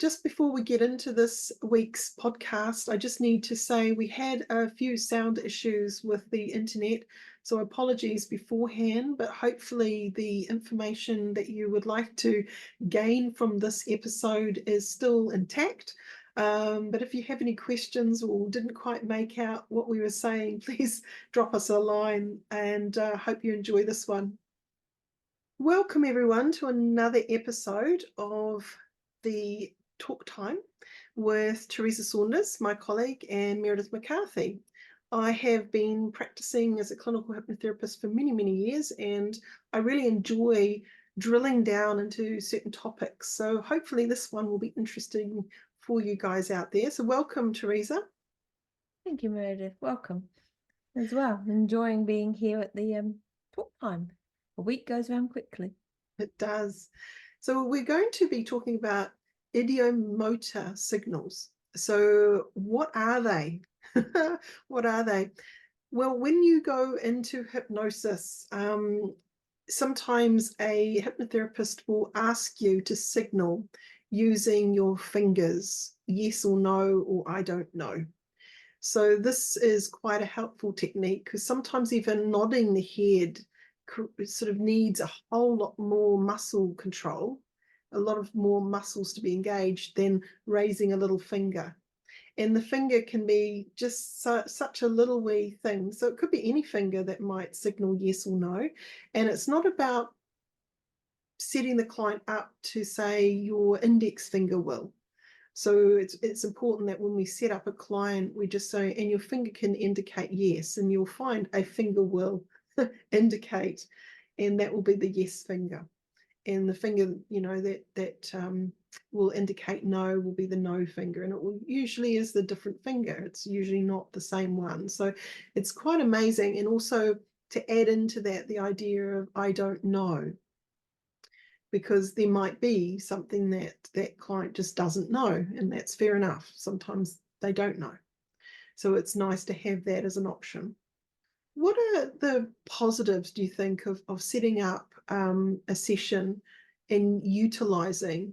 just before we get into this week's podcast, I just need to say we had a few sound issues with the internet, so apologies beforehand, but hopefully the information that you would like to gain from this episode is still intact. But if you have any questions or didn't quite make out what we were saying, please drop us a line, and hope you enjoy this one. Welcome everyone to another episode of the Talk Time with Teresa Saunders, my colleague, and Meredith McCarthy. I have been practicing as a clinical hypnotherapist for many, many years, and I really enjoy drilling down into certain topics. So hopefully this one will be interesting for you guys out there. So welcome, Teresa. Thank you, Meredith. Welcome as well. Enjoying being here at the Talk Time. A week goes around quickly. It does. So we're going to be talking about ideomotor signals. So what are they? What are they? Well, when you go into hypnosis, sometimes a hypnotherapist will ask you to signal using your fingers, yes or no, or I don't know. So this is quite a helpful technique, because sometimes even nodding the head sort of needs a whole lot more muscle control, a lot of more muscles to be engaged than raising a little finger. And the finger can be just such a little wee thing. So it could be any finger that might signal yes or no. And it's not about setting the client up to say your index finger will. So it's important that when we set up a client, we just say, and your finger can indicate yes, and you'll find a finger will indicate, and that will be the yes finger. And the finger, that will indicate no will be the no finger, and it usually is the different finger. It's usually not the same one. So it's quite amazing. And also to add into that the idea of I don't know, because there might be something that that client just doesn't know, and that's fair enough. Sometimes they don't know. So it's nice to have that as an option. What are the positives, do you think, of setting up a session and utilizing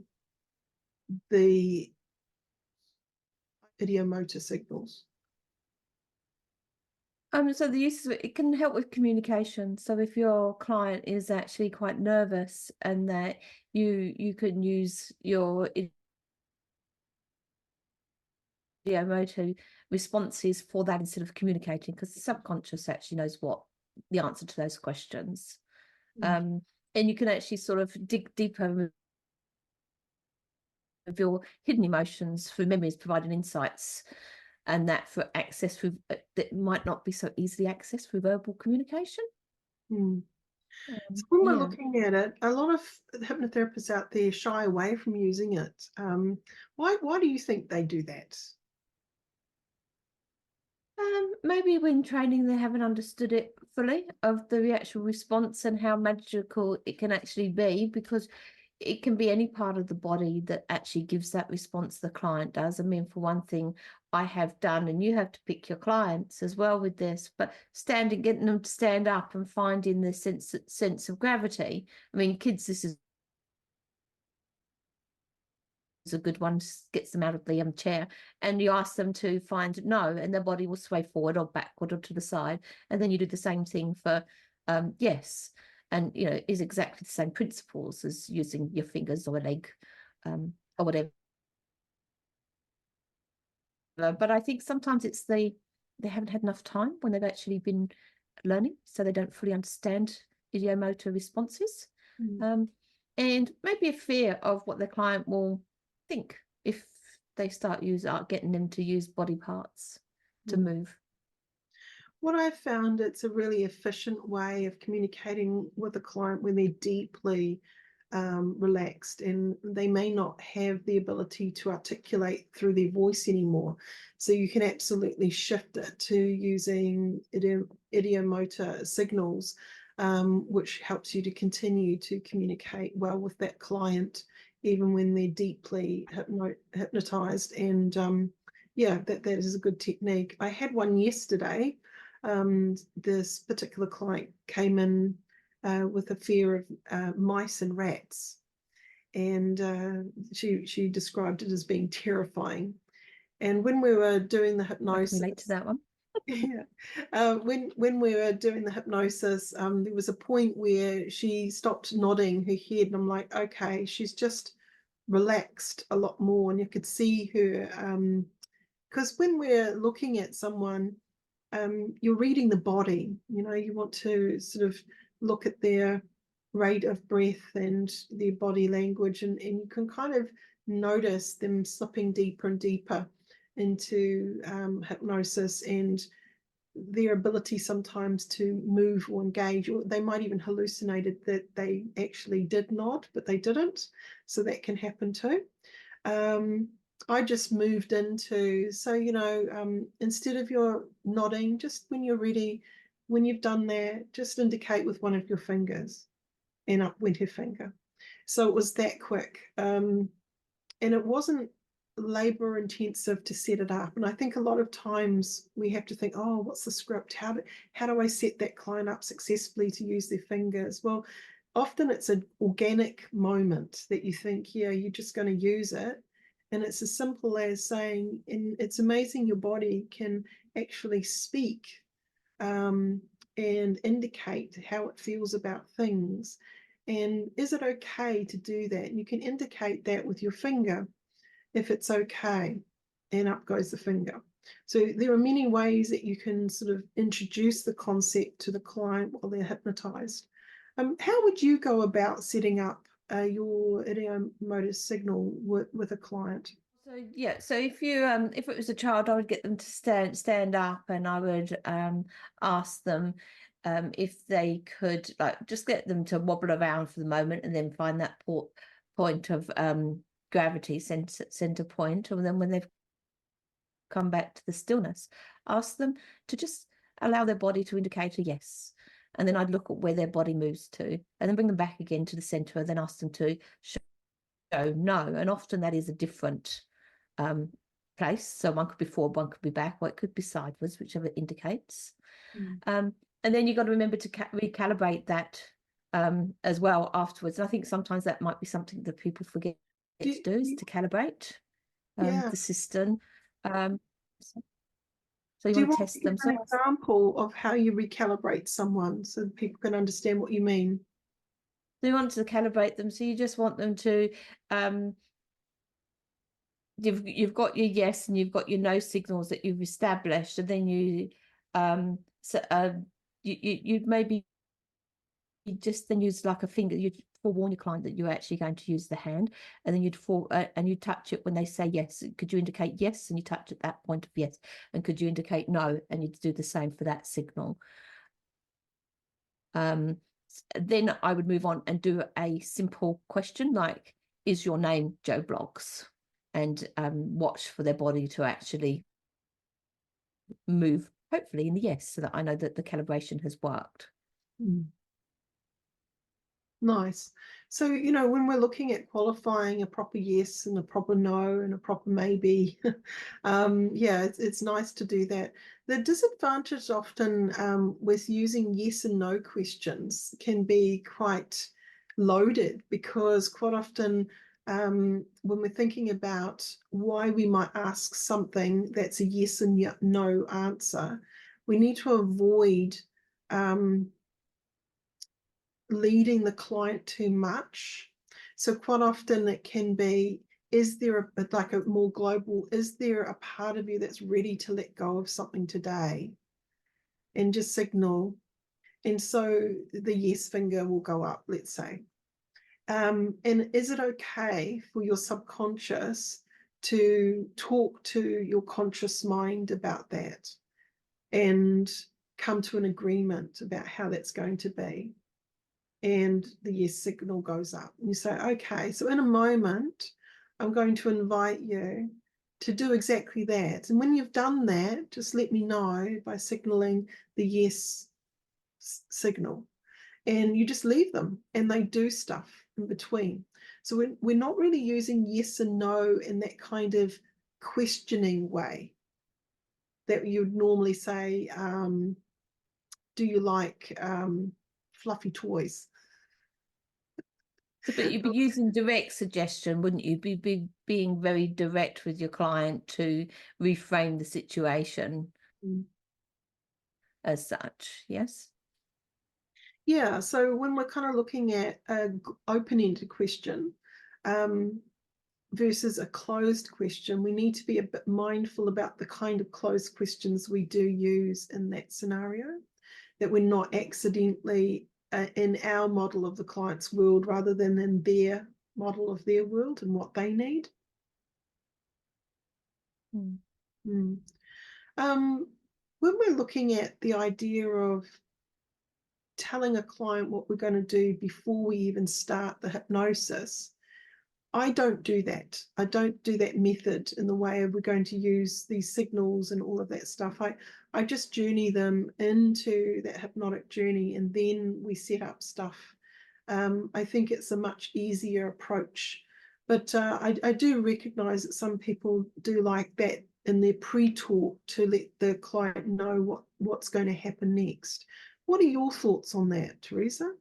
the ideomotor signals? So the use of it can help with communication. So if your client is actually quite nervous, and that you can use your ideomotor responses for that instead of communicating, because the subconscious actually knows what the answer to those questions. And you can actually sort of dig deeper of your hidden emotions through memories, providing insights, and that for access through that might not be so easily accessed through verbal communication. So when we're looking at it, a lot of hypnotherapists out there shy away from using it. Why do you think they do that? Maybe when training they haven't understood it fully, of the actual response and how magical it can actually be, because it can be any part of the body that actually gives that response the client does. I mean, for one thing, I have done, and you have to pick your clients as well with this, but getting them to stand up and finding the sense of gravity. I mean, kids, this is a good one, gets them out of the chair, and you ask them to find no, and their body will sway forward or backward or to the side, and then you do the same thing for yes, and is exactly the same principles as using your fingers or a leg or whatever. But I think sometimes it's they haven't had enough time when they've actually been learning, so they don't fully understand ideomotor responses. And maybe a fear of what their client will think if they start getting them to use body parts to move. What I've found, it's a really efficient way of communicating with a client when they're deeply relaxed, and they may not have the ability to articulate through their voice anymore. So you can absolutely shift it to using ideomotor signals, which helps you to continue to communicate well with that client, even when they're deeply hypnotized. And that is a good technique. I had one yesterday. This particular client came in with a fear of mice and rats. and she described it as being terrifying. And when we were doing the I can hypnosis, relate to that one. yeah, when we were doing the hypnosis, there was a point where she stopped nodding her head, and I'm like, okay, she's just relaxed a lot more, and you could see her, because when we're looking at someone, you're reading the body, you know, you want to sort of look at their rate of breath and their body language, and you can kind of notice them slipping deeper and deeper into hypnosis, and their ability sometimes to move or engage, or they might even hallucinated that they actually did nod, but they didn't. So that can happen too. I just moved into, so, you know, instead of your nodding, just when you're ready, when you've done that, just indicate with one of your fingers, and up went her finger. So it was that quick. And it wasn't labor intensive to set it up. And I think a lot of times we have to think, oh, what's the script? How do I set that client up successfully to use their fingers? Well, often it's an organic moment that you think, yeah, you're just going to use it. And it's as simple as saying, and it's amazing your body can actually speak, and indicate how it feels about things. And is it okay to do that? And you can indicate that with your finger if it's okay, and up goes the finger. So there are many ways that you can sort of introduce the concept to the client while they're hypnotized. How would you go about setting up your ideomotor signal with a client? So yeah, so if it was a child, I would get them to stand up, and I would ask them if they could, like, just get them to wobble around for the moment, and then find that point of gravity, center point, and then when they've come back to the stillness, ask them to just allow their body to indicate a yes. And then I'd look at where their body moves to, and then bring them back again to the center, and then ask them to show no. And often that is a different place. So one could be forward, one could be back, or it could be sideways, whichever indicates. And then you've got to remember to recalibrate that as well afterwards. And I think sometimes that might be something that people forget to do, is to calibrate Yeah. the system. So you Do you want to want to test give them. an So example of how you recalibrate someone so that people can understand what you mean? you want to calibrate them. So you just want them to you've got your yes and you've got your no signals that you've established, and then you you'd maybe just then use like a finger. You'd forewarn your client that you're actually going to use the hand, and then and you touch it when they say yes. Could you indicate yes? And you touch at that point of yes. And could you indicate no? And you'd do the same for that signal. Then I would move on and do a simple question like, is your name Joe Bloggs? And watch for their body to actually move, hopefully in the yes, so that I know that the calibration has worked. Nice. So, you know, when we're looking at qualifying a proper yes and a proper no and a proper maybe, yeah, it's nice to do that. The disadvantage often with using yes and no questions can be quite loaded, because quite often when we're thinking about why we might ask something that's a yes and no answer, we need to avoid leading the client too much. So quite often it can be, is there like a more global, is there a part of you that's ready to let go of something today? And just signal. And so the yes finger will go up, let's say. And is it okay for your subconscious to talk to your conscious mind about that and come to an agreement about how that's going to be? And the yes signal goes up. And you say, okay, so in a moment, I'm going to invite you to do exactly that. And when you've done that, just let me know by signaling the yes signal. And you just leave them and they do stuff in between. So we're not really using yes and no in that kind of questioning way that you'd normally say, do you like fluffy toys? But you'd be using direct suggestion, wouldn't you? Be being very direct with your client to reframe the situation as such, yes? Yeah, so when we're kind of looking at an open-ended question versus a closed question, we need to be a bit mindful about the kind of closed questions we do use in that scenario, that we're not accidentally in our model of the client's world rather than in their model of their world and what they need. When we're looking at the idea of telling a client what we're going to do before we even start the hypnosis, I don't do that. I don't do that method in the way of we're going to use these signals and all of that stuff. I just journey them into that hypnotic journey and then we set up stuff. I think it's a much easier approach. But I do recognize that some people do like that in their pre-talk to let the client know what's going to happen next. What are your thoughts on that, Teresa?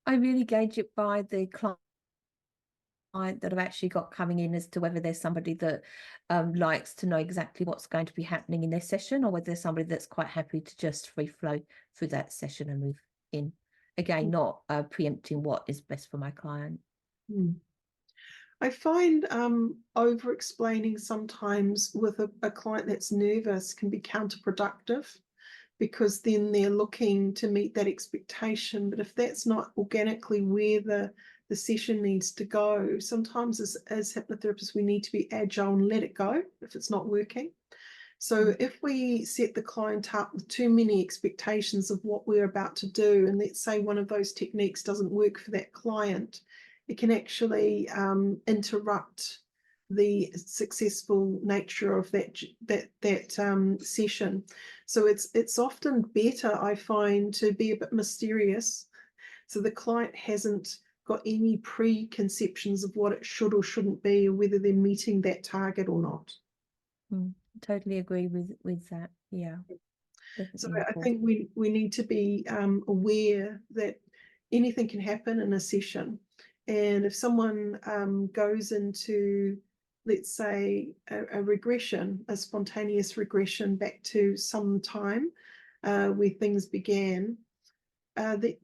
I really gauge it by the client that I've actually got coming in as to whether there's somebody that likes to know exactly what's going to be happening in their session, or whether there's somebody that's quite happy to just free flow through that session and move in. Again, not preempting what is best for my client. I find over-explaining sometimes with a client that's nervous can be counterproductive, because then they're looking to meet that expectation. But if that's not organically where the session needs to go, sometimes as hypnotherapists, we need to be agile and let it go if it's not working. So if we set the client up with too many expectations of what we're about to do, and let's say one of those techniques doesn't work for that client, it can actually interrupt the successful nature of that session. So it's often better, I find, to be a bit mysterious, so the client hasn't got any preconceptions of what it should or shouldn't be, or whether they're meeting that target or not. Totally agree with that. Yeah. So I think we need to be aware that anything can happen in a session. And if someone goes into, let's say, a regression, a spontaneous regression back to some time where things began, the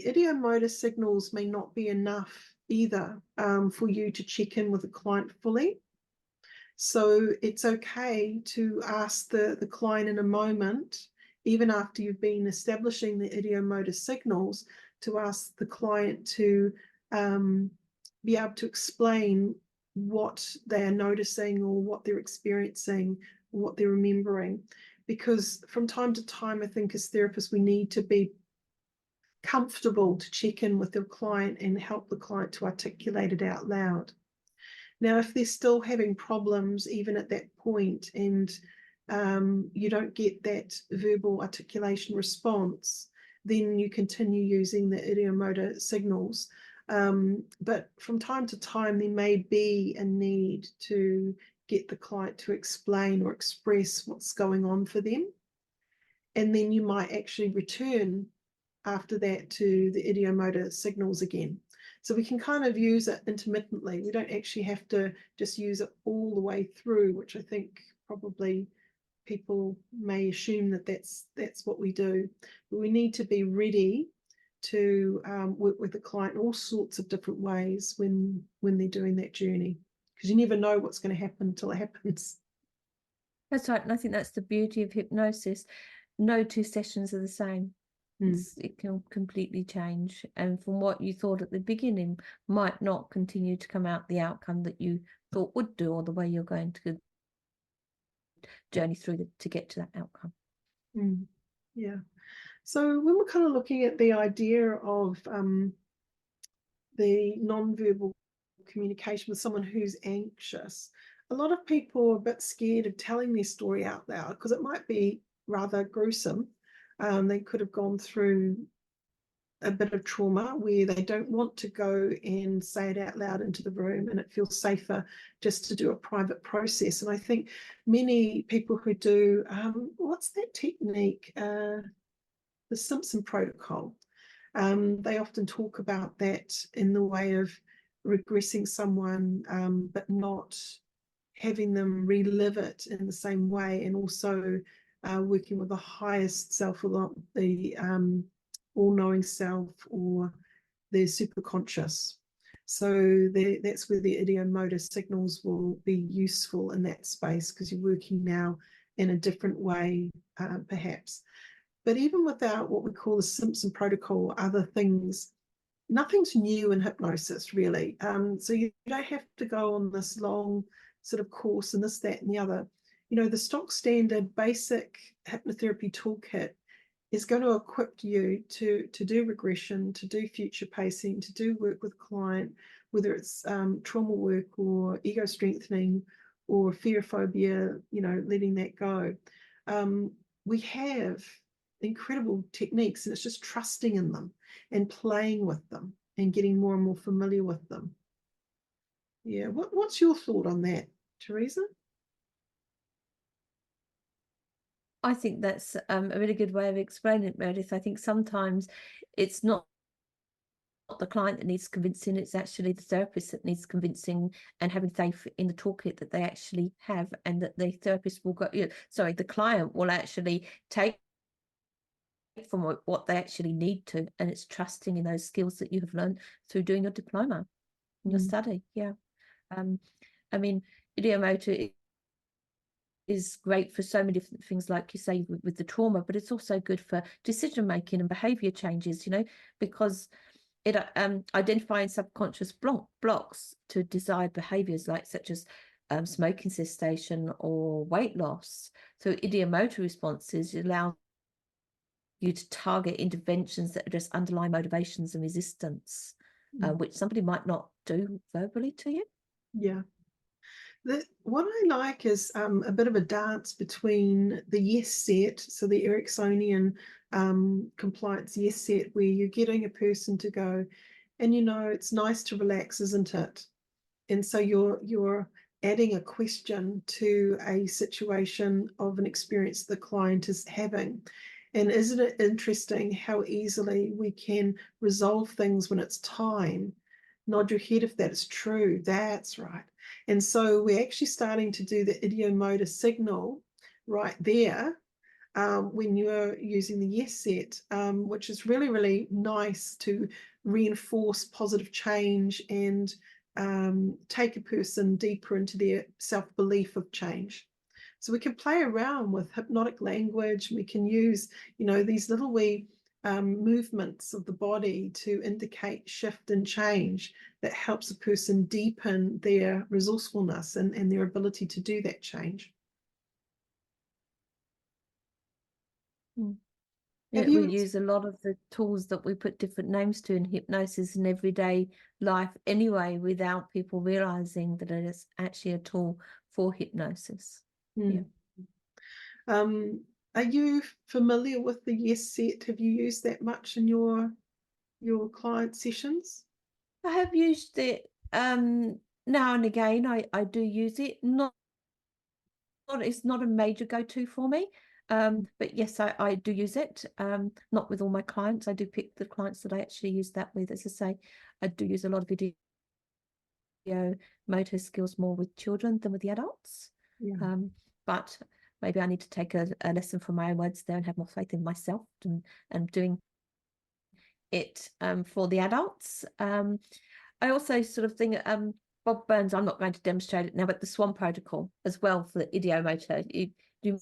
ideomotor signals may not be enough either for you to check in with the client fully. So it's okay to ask the client in a moment, even after you've been establishing the ideomotor signals, to ask the client to be able to explain what they are noticing or what they're experiencing, or what they're remembering. Because from time to time, I think as therapists, we need to be comfortable to check in with the client and help the client to articulate it out loud. Now, if they're still having problems even at that point, and you don't get that verbal articulation response, then you continue using the ideomotor signals. But from time to time, there may be a need to get the client to explain or express what's going on for them. And then you might actually return after that to the ideomotor signals again. So we can kind of use it intermittently. We don't actually have to just use it all the way through, which I think probably people may assume that that's what we do. But we need to be ready to work with the client in all sorts of different ways when they're doing that journey, because you never know what's going to happen until it happens. That's right. And I think that's the beauty of hypnosis. No two sessions are the same. It can completely change, and from what you thought at the beginning might not continue to come out the outcome that you thought would do, or the way you're going to journey through to get to that outcome. Yeah. So when we're kind of looking at the idea of the non-verbal communication with someone who's anxious, a lot of people are a bit scared of telling their story out loud because it might be rather gruesome. They could have gone through a bit of trauma where they don't want to go and say it out loud into the room, and it feels safer just to do a private process. And I think many people who do, what's that technique? The Simpson protocol. They often talk about that in the way of regressing someone, but not having them relive it in the same way, and also working with the highest self, or the all-knowing self, or their superconscious. So that's where the ideomotor signals will be useful in that space, because you're working now in a different way, perhaps. But even without what we call the Simpson protocol, other things, nothing's new in hypnosis, really. So you don't have to go on this long sort of course and this, that, and the other. You know, the stock standard basic hypnotherapy toolkit is going to equip you to do regression, to do future pacing, to do work with client, whether it's trauma work or ego strengthening or fear phobia, you know, letting that go. We have incredible techniques, and it's just trusting in them and playing with them and getting more and more familiar with them. Yeah, what's your thought on that, Teresa? I think that's a really good way of explaining it, Meredith. I think sometimes it's not the client that needs convincing, it's actually the therapist that needs convincing, and having faith in the toolkit that they actually have, and that the therapist will go, the client will actually take from what they actually need to, and it's trusting in those skills that you have learned through doing your diploma and your study. Yeah. I mean, Ideomotor is great for so many different things, like you say, with the trauma, but it's also good for decision making and behavior changes, because it identifying subconscious blocks to desired behaviors, like such as smoking cessation or weight loss. So ideomotor responses allow you to target interventions that address underlying motivations and resistance, which somebody might not do verbally to you. Yeah. What I like is a bit of a dance between the yes set, so the Ericksonian compliance yes set, where you're getting a person to go, and it's nice to relax, isn't it? And so you're adding a question to a situation of an experience the client is having. And isn't it interesting how easily we can resolve things when it's time? Nod your head if that's true. That's right. And so we're actually starting to do the ideomotor signal right there when you're using the yes set, which is really, really nice to reinforce positive change and take a person deeper into their self-belief of change. So we can play around with hypnotic language. We can use, these little wee movements of the body to indicate shift and change that helps a person deepen their resourcefulness and their ability to do that change. Yeah, we use a lot of the tools that we put different names to in hypnosis in everyday life anyway, without people realizing that it is actually a tool for hypnosis. Yeah. Are you familiar with the yes set? Have you used that much in your client sessions? I have used it now and again. I do use it. It's not a major go-to for me. But yes, I do use it. Not with all my clients. I do pick the clients that I actually use that with. As I say, I do use a lot of video motor skills more with children than with the adults. Yeah. But maybe I need to take a lesson from my own words there and have more faith in myself and doing it for the adults. I also sort of think Bob Burns, I'm not going to demonstrate it now, but the Swan protocol as well for the ideomotor. You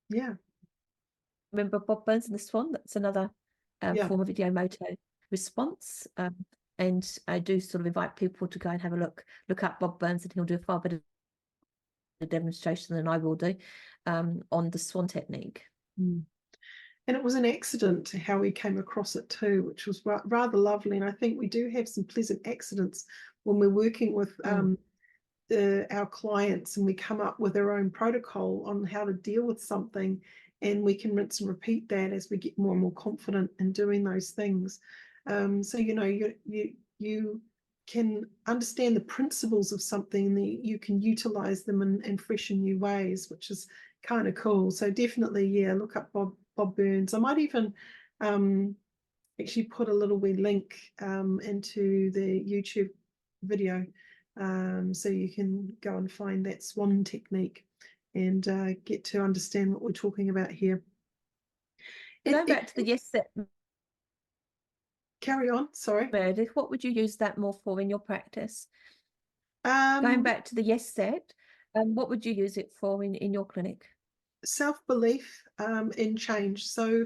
Yeah. remember Bob Burns and the Swan? That's another form of ideomotor response. And I do sort of invite people to go and have a look up Bob Burns, and he'll do a far better demonstration than I will do on the Swan technique. And it was an accident how we came across it too, which was rather lovely. And I think we do have some pleasant accidents when we're working with our clients, and we come up with our own protocol on how to deal with something, and we can rinse and repeat that as we get more and more confident in doing those things. So you can understand the principles of something, and you can utilize them in fresh and new ways, which is kind of cool. So definitely, look up Bob Burns. I might even actually put a little wee link into the YouTube video, so you can go and find that swan technique and get to understand what we're talking about here. Going back to the yes set, carry on, sorry. Meredith, what would you use that more for in your practice? Going back to the yes set, what would you use it for in your clinic? Self-belief in change. So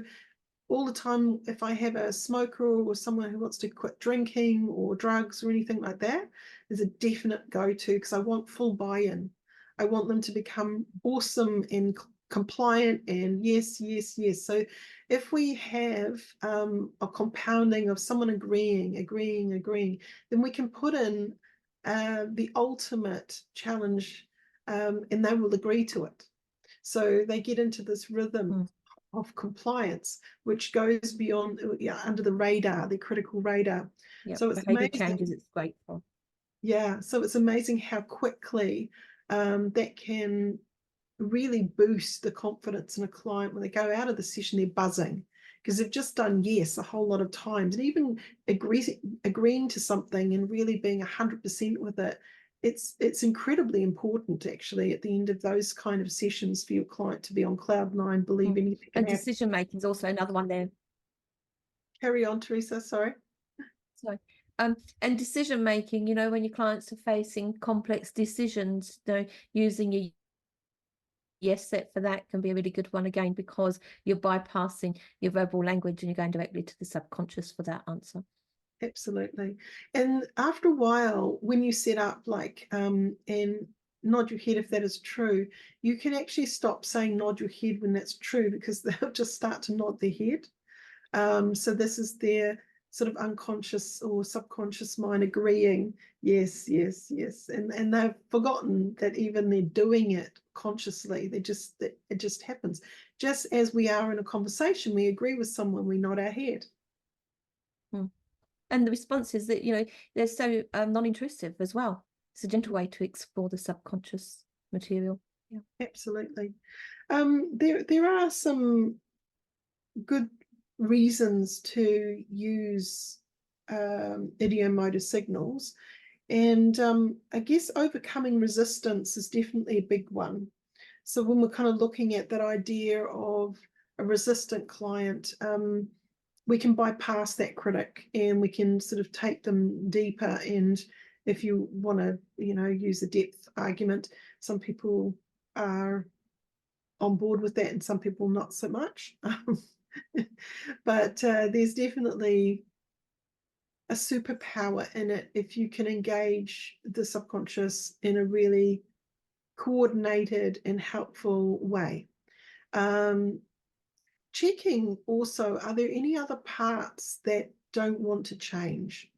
all the time, if I have a smoker or someone who wants to quit drinking or drugs or anything like that, is a definite go-to, because I want full buy-in. I want them to become awesome and compliant and yes, yes, yes. So if we have a compounding of someone agreeing, then we can put in the ultimate challenge, and they will agree to it. So they get into this rhythm of compliance, which goes beyond, under the radar, the critical radar. Yep, So it's behavior amazing. changes, it's great for. Yeah, so it's amazing how quickly that can really boost the confidence in a client. When they go out of the session, they're buzzing because they've just done yes a whole lot of times, and even agreeing to something and really being 100% with it. It's incredibly important, actually, at the end of those kind of sessions, for your client to be on cloud nine, believe anything can And happen. decision making is also another one there. Carry on, Teresa, sorry. Sorry. And decision making, you know, when your clients are facing complex decisions, you know, using your yes set for that can be a really good one again, because you're bypassing your verbal language and you're going directly to the subconscious for that answer. Absolutely. And after a while, when you set up and nod your head if that is true, you can actually stop saying nod your head when that's true, because they'll just start to nod their head. So this is their sort of unconscious or subconscious mind agreeing, yes, yes, yes. And they've forgotten that even they're doing it consciously. It just happens. Just as we are in a conversation, we agree with someone, we nod our head. And the response is that, you know, they're so non-intrusive as well. It's a gentle way to explore the subconscious material. Yeah, absolutely. There are some good reasons to use idiomotor signals, and I guess overcoming resistance is definitely a big one. So when we're kind of looking at that idea of a resistant client, we can bypass that critic and we can sort of take them deeper. And if you want to, use a depth argument, some people are on board with that and some people not so much. But there's definitely a superpower in it if you can engage the subconscious in a really coordinated and helpful way. Checking also, are there any other parts that don't want to change?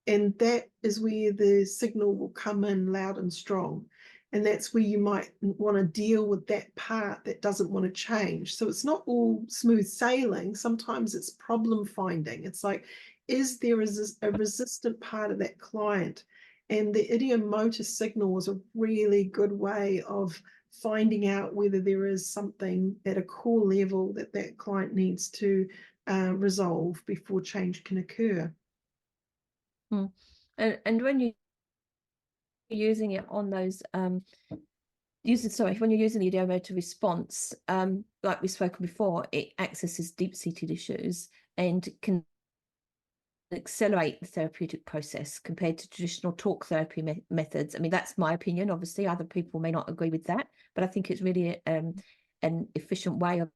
And that is where the signal will come in loud and strong. And that's where you might want to deal with that part that doesn't want to change. So it's not all smooth sailing. Sometimes it's problem finding. It's like, is there a resistant part of that client? And the idiomotor signal is a really good way of finding out whether there is something at a core level that client needs to resolve before change can occur. And when you're using it on those when you're using the ideomotor response, like we've spoken before, it accesses deep-seated issues and can accelerate the therapeutic process compared to traditional talk therapy methods. I mean, that's my opinion. Obviously, other people may not agree with that, but I think it's really an efficient way of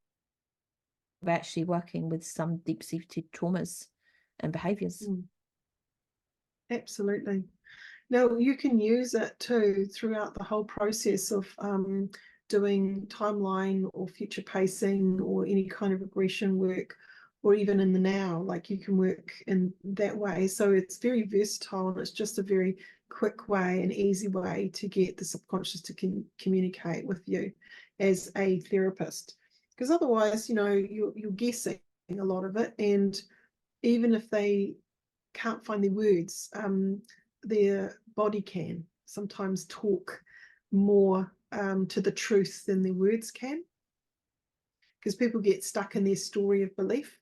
actually working with some deep-seated traumas and behaviors. Absolutely. Now, you can use it too throughout the whole process of doing timeline or future pacing or any kind of regression work, or even in the now. Like, you can work in that way. So it's very versatile, and it's just a very quick way and easy way to get the subconscious to communicate with you as a therapist. Because otherwise, you're guessing a lot of it, and even if they can't find their words, their body can sometimes talk more to the truth than their words can, because people get stuck in their story of belief.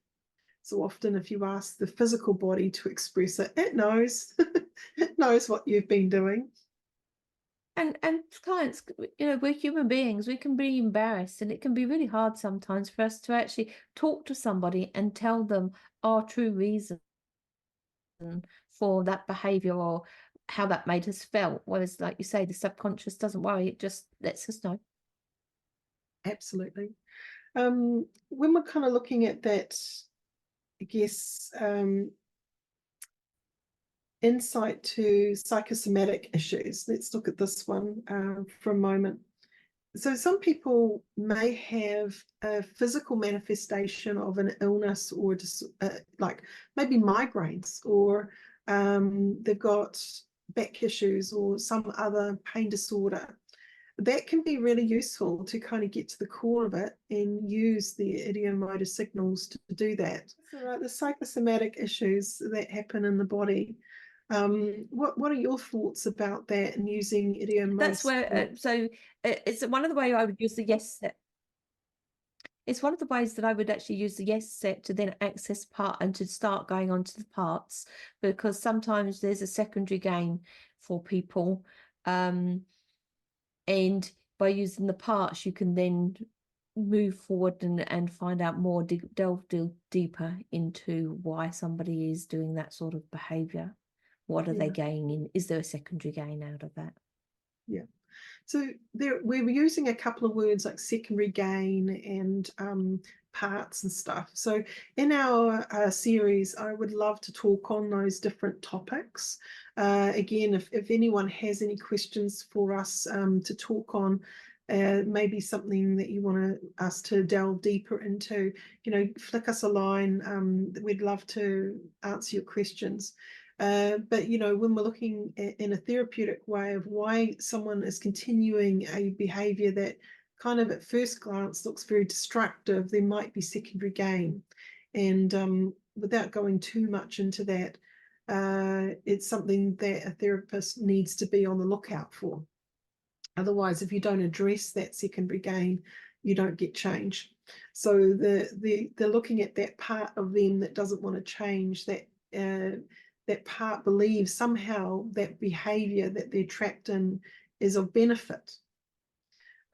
So often if you ask the physical body to express it, it knows. It knows what you've been doing. And clients, we're human beings. We can be embarrassed, and it can be really hard sometimes for us to actually talk to somebody and tell them our true reason for that behavior or how that made us feel. Whereas, like you say, the subconscious doesn't worry, it just lets us know. Absolutely. When we're kind of looking at that, I guess, insight to psychosomatic issues, let's look at this one for a moment. So some people may have a physical manifestation of an illness or like maybe migraines, or they've got back issues or some other pain disorder. That can be really useful to kind of get to the core of it and use the ideomotor signals to do that. So, the psychosomatic issues that happen in the body. What are your thoughts about that and using idiomotor? That's where it's one of the ways I would use the yes set. It's one of the ways that I would actually use the yes set to then access part and to start going on to the parts, because sometimes there's a secondary gain for people. And by using the parts, you can then move forward and find out more, delve deeper into why somebody is doing that sort of behavior. What are they gaining? Is there a secondary gain out of that? Yeah. So we were using a couple of words like secondary gain and parts and stuff. So in our series, I would love to talk on those different topics. Again, if anyone has any questions for us to talk on, maybe something that you want us to delve deeper into, flick us a line. We'd love to answer your questions. But when we're looking in a therapeutic way of why someone is continuing a behavior that kind of at first glance looks very destructive, there might be secondary gain. And without going too much into that, it's something that a therapist needs to be on the lookout for. Otherwise, if you don't address that secondary gain, you don't get change. So they're looking at that part of them that doesn't want to change, that part believes somehow that behavior that they're trapped in is of benefit.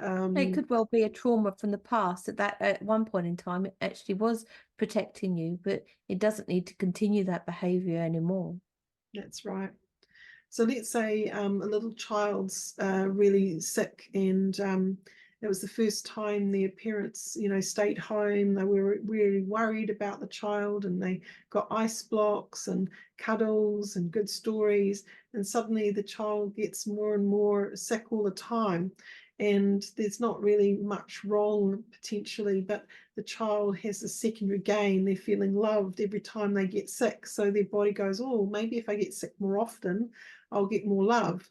It could well be a trauma from the past that at one point in time it actually was protecting you, but it doesn't need to continue that behavior anymore. That's right. So let's say a little child's really sick, and it was the first time their parents, stayed home. They were really worried about the child, and they got ice blocks and cuddles and good stories. And suddenly the child gets more and more sick all the time. And there's not really much wrong potentially, but the child has a secondary gain. They're feeling loved every time they get sick. So their body goes, oh, maybe if I get sick more often, I'll get more love.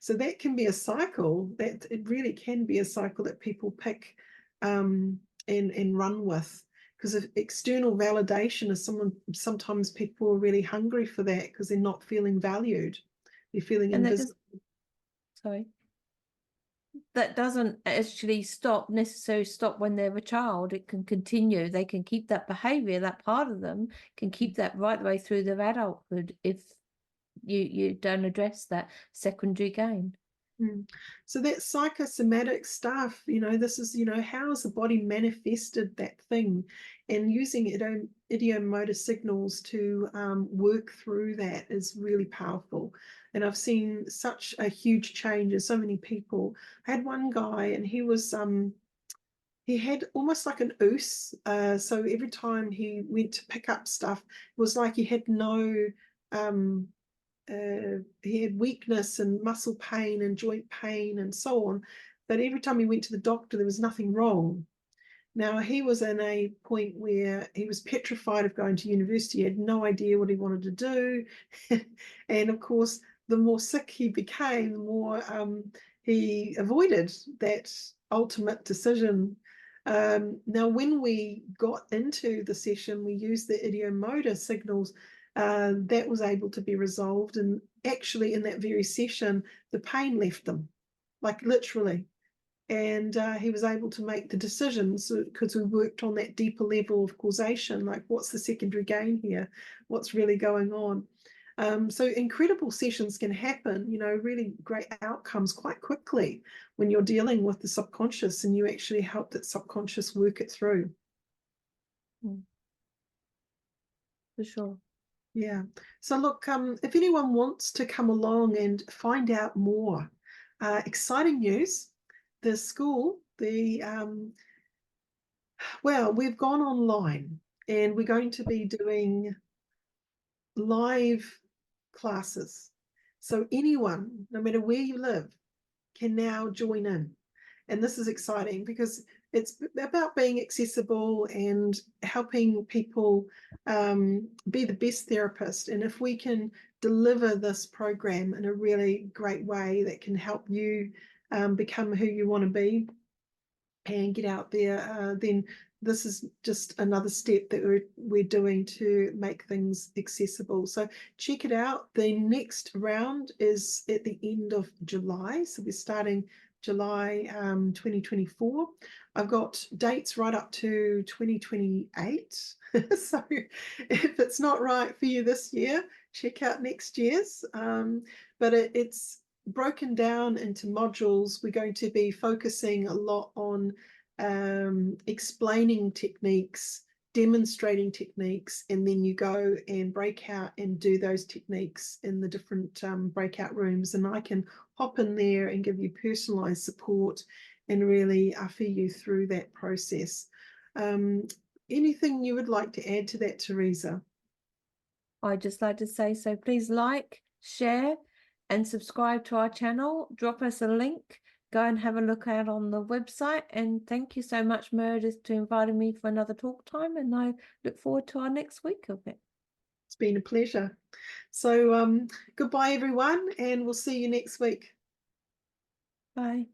So that can be a cycle. That it really can be a cycle that people pick and run with. Because of external validation is sometimes people are really hungry for that because they're not feeling valued. They're feeling invisible. That doesn't actually necessarily stop when they're a child. It can continue. They can keep that behavior, that part of them can keep that right the way through their adulthood if you don't address that secondary gain. So that psychosomatic stuff, this is, how has the body manifested that thing, and using idiomotor signals to work through that is really powerful. And I've seen such a huge change in so many people. I had one guy, and he had almost like an oos. So every time he went to pick up stuff, it was like he had he had weakness and muscle pain and joint pain and so on. But every time he went to the doctor, there was nothing wrong. Now, he was in a point where he was petrified of going to university. He had no idea what he wanted to do. And of course, the more sick he became, the more he avoided that ultimate decision. Now, when we got into the session, we used the idiomotor signals. That was able to be resolved, and actually in that very session the pain left them, like literally. And he was able to make the decisions because we worked on that deeper level of causation, like what's the secondary gain here, what's really going on. So incredible sessions can happen, you know, really great outcomes quite quickly when you're dealing with the subconscious and you actually help that subconscious work it through. For sure. Yeah. So look, if anyone wants to come along and find out more, exciting news. The school, well, we've gone online and we're going to be doing live classes. So anyone, no matter where you live, can now join in. And this is exciting because it's about being accessible and helping people be the best therapist. And if we can deliver this program in a really great way that can help you become who you want to be and get out there, then this is just another step that we're doing to make things accessible. So check it out. The next round is at the end of July. So we're starting July 2024. I've got dates right up to 2028. So if it's not right for you this year, check out next year's. But it's broken down into modules. We're going to be focusing a lot on explaining techniques, demonstrating techniques, and then you go and break out and do those techniques in the different breakout rooms. And I can hop in there and give you personalized support and really offer you through that process. Anything you would like to add to that, Teresa? I'd just like to say, so please like, share, and subscribe to our channel. Drop us a link. Go and have a look out on the website. And thank you so much, Meredith, for inviting me for another talk time. And I look forward to our next week of it. It's been a pleasure. So goodbye, everyone, and we'll see you next week. Bye.